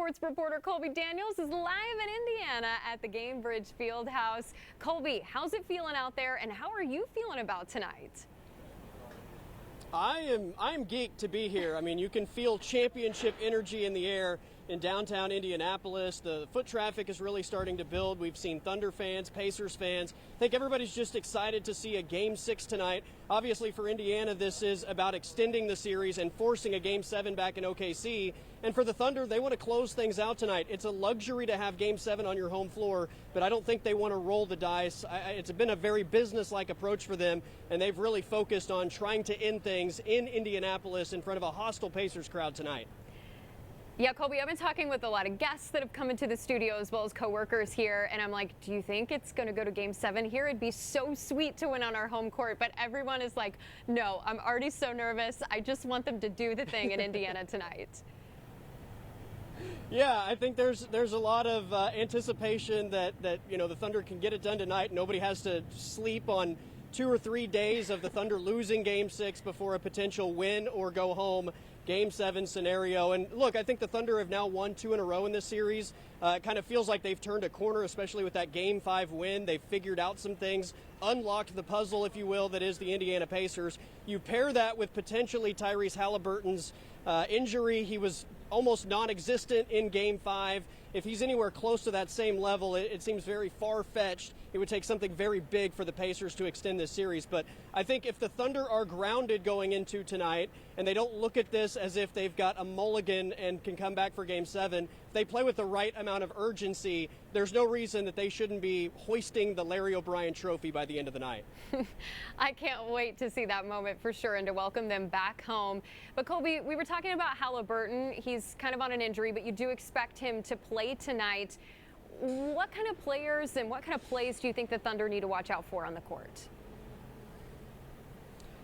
Sports reporter Colby Daniels is live in Indiana at the Gainbridge Fieldhouse. Colby, how's it feeling out there, and how are you feeling about tonight? I'm geeked to be here. I mean, you can feel championship energy in the air in downtown Indianapolis. The foot traffic is really starting to build. We've seen Thunder fans, Pacers fans. I think everybody's just excited to see a Game 6 tonight. Obviously for Indiana, this is about extending the series and forcing a Game 7 back in OKC. And for the Thunder, they want to close things out tonight. It's a luxury to have Game 7 on your home floor, but I don't think they want to roll the dice. It's been a very business-like approach for them, and they've really focused on trying to end things in Indianapolis in front of a hostile Pacers crowd tonight. Yeah, Colby, I've been talking with a lot of guests that have come into the studio as well as coworkers here, and I'm like, do you think it's going to go to Game 7 here? It'd be so sweet to win on our home court, but everyone is like, no, I'm already so nervous. I just want them to do the thing in Indiana tonight. Yeah, I think there's a lot of anticipation that you know the Thunder can get it done tonight. Nobody has to sleep on 2 or 3 days of the Thunder losing Game 6 before a potential win or go home Game 7 scenario. And look, I think the Thunder have now won 2 in a row in this series. It kind of feels like they've turned a corner, especially with that Game 5 win. They've figured out some things, unlocked the puzzle, if you will, that is the Indiana Pacers. You pair that with potentially Tyrese Halliburton's injury. He was almost non-existent in Game 5. If he's anywhere close to that same level, it seems very far-fetched. It would take something very big for the Pacers to extend this series. But I think if the Thunder are grounded going into tonight and they don't look at this as if they've got a mulligan and can come back for Game 7, if they play with the right amount of urgency, there's no reason that they shouldn't be hoisting the Larry O'Brien trophy by the end of the night. I can't wait to see that moment for sure and to welcome them back home. But Colby, we were talking about Halliburton. He's kind of on an injury, but you do expect him to play tonight. What kind of players and what kind of plays do you think the Thunder need to watch out for on the court?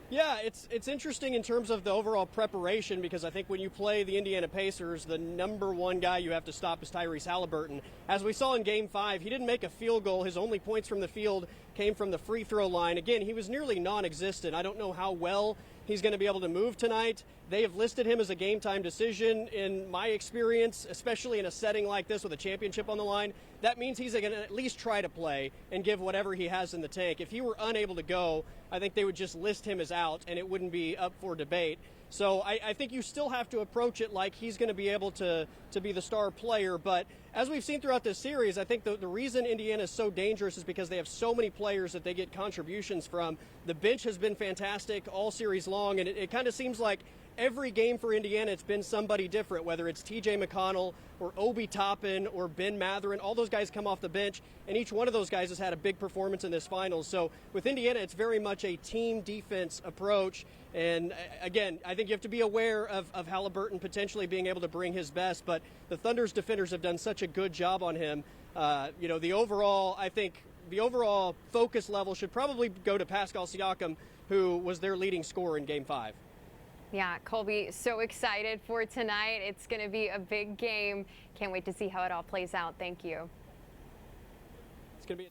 Yeah, it's interesting in terms of the overall preparation, because I think when you play the Indiana Pacers, the number one guy you have to stop is Tyrese Halliburton. As we saw in Game 5, he didn't make a field goal. His only points from the field came from the free throw line. Again, he was nearly non-existent. I don't know how well he's going to be able to move tonight. They have listed him as a game-time decision. In my experience, especially in a setting like this with a championship on the line, that means he's going to at least try to play and give whatever he has in the tank. If he were unable to go, I think they would just list him as out, and it wouldn't be up for debate. So I think you still have to approach it like he's going to be able to be the star player. But as we've seen throughout this series, I think the reason Indiana is so dangerous is because they have so many players that they get contributions from. The bench has been fantastic all series long, and it kind of seems like every game for Indiana, it's been somebody different, whether it's T.J. McConnell or Obi Toppin or Ben Mathurin. All those guys come off the bench, and each one of those guys has had a big performance in this finals. So with Indiana, it's very much a team defense approach. And again, I think you have to be aware of Halliburton potentially being able to bring his best, but the Thunder's defenders have done such a good job on him. You know, I think the overall focus level should probably go to Pascal Siakam, who was their leading scorer in Game 5. Yeah, Colby, so excited for tonight. It's going to be a big game. Can't wait to see how it all plays out. Thank you. It's going to be